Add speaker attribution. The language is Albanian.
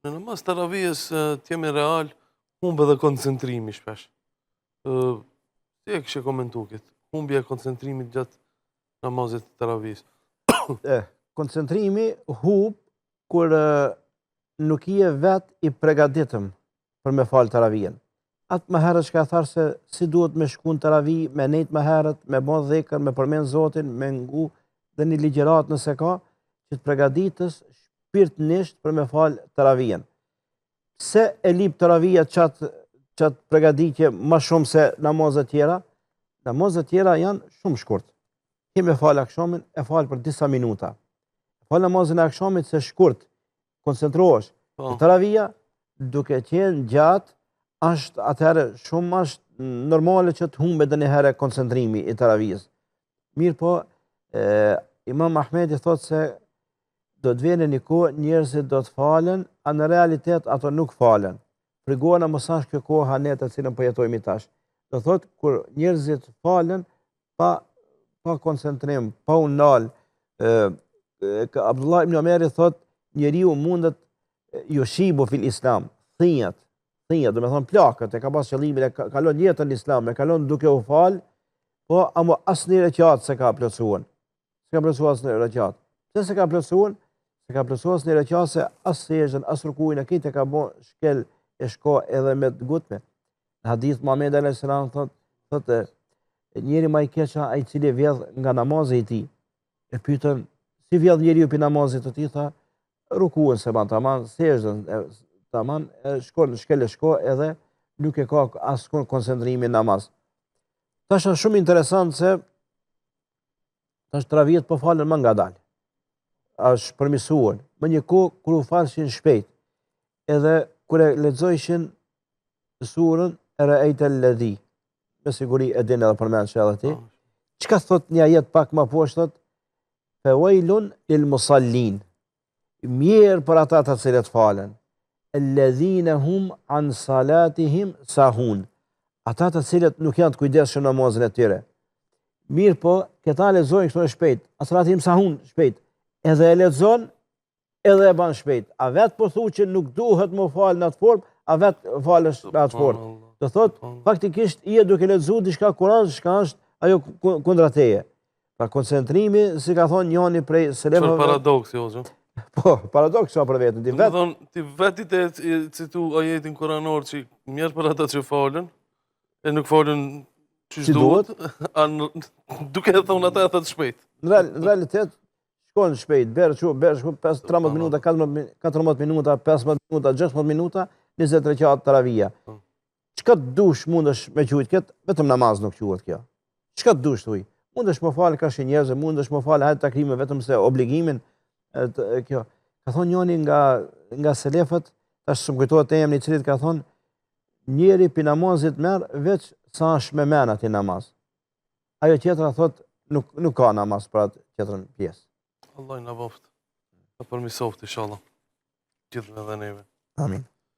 Speaker 1: Në namaz të taravijës t'jemi real, humbë dhe koncentrimi shpesh. Si e kështë komentu këtë? Humbje e koncentrimit gjatë namazit të taravijës.
Speaker 2: Koncentrimi hub kur nuk je vetë i pregaditëm për me falë taravijën. Atë më herët që ka tharë se si duhet me shku në taravij, me nejtë më herët, me bon dhekër, me përmen Zotin, me ngu dhe një ligjerat nëse ka, që të pregaditës shpirtnisht për me falë taravijën. Se e lip taravija qatë pregaditje ma shumë se namazet tjera? Namazet tjera janë shumë shkurt. Ti me falë akshamin, e falë për disa minuta. Falë namazin e akshamit se shkurt, koncentrohesh. Taravija, duke qenë gjatë, është atëherë shumë është normale që të humbe dhe një herë koncentrimi i taravijës. Mirë po, Imam Ahmedi thotë se do të vene një kohë njerëzit do të falen, a në realitet ato nuk falen. Frigohen a mësash kjo kohë ne të cilën përjetojmë i tash. Do thotë, kur njerëzit falen, pa koncentrim, pa unal, Abdullah ibn Omeri thotë, njeriu mundet yushibu fil islam, thinjat, do me thonë plakët, e ka pas qëllimin, e kalon jetën në islam, e kalon duke u falë, po amo asë një reqatë se ka plëcuan. Se ka plëcuan asë një reqatë. Se ka plëcuan? Se ka plëcuan asë një reqatë se asë sejën, asë rukujnë, e kitë e ka bo shkel e shko edhe me të gutme. Në hadith Muhammed a.s. thotë, njeri ma i keqa a i cili vjedh nga namazë i ti. E pytën, si vjedh njeri u për namazit të ti, tha, rukujnë se ban, taman, sejën, taman, shkel e shko edhe nuk e ka asë koncentrimi namaz. Ta është shumë interesant se ta është taravijët po falen më nga dalë. është përmisuar. Më një kohë kër u falëshin shpejt, edhe kër e lexojshin surën e ra'ejt alladhi, me siguri e din edhe përmend që edhe ti, çka thot një ajet pak më poshtë, thot fawailun lil musallin, mirë për ata të cilët falen, alladhina hum an salatihim sahun, ata të cilët nuk janë të kujdesshëm në namazin e tyre. Mirë po, këta lexojnë kështu shpejt, as-salatihim sahun shpejt, edhe e lexon, edhe e ban shpejt. A vetë po thu që nuk duhet më falë në atë formë, a vetë falësh në atë formë. Do thot, faktikisht i e duke lexuar diçka Kur'an, çka është ajo kundra teje. Pa koncentrimi, si ka thonë njëri prej selefëve.
Speaker 1: Çfarë paradoksi ose?
Speaker 2: Po, paradoks ka për veten.
Speaker 1: Ti vetë të citu ajetin koranor që mirë për ata që falen, e nuk falen çish duhet, duke thonë ata të shpejt.
Speaker 2: Në realitet shkon shpejt, berë 13 minuta, 14 minuta, 15 minuta, 16 minuta, 20 rekat taravija. Çka të dush mundesh me qujt këtë, vetëm namaz nuk quhet kjo. Çka të dush thuj? Mundesh më fal ka njerëz, mundesh më fal hajt takrime vetëm se obligimin kjo. Ka thonë njëri nga selefët, tash më kujtohet emri i cilit ka thonë, njeri pi namazit merr veç sa është me men atë namaz. Ajo tjetra thot nuk ka namaz për atë tjetrën pjesë.
Speaker 1: Allah na boft. Ta përmisoft inshallah. Gjithë edhe neve.
Speaker 2: Amin.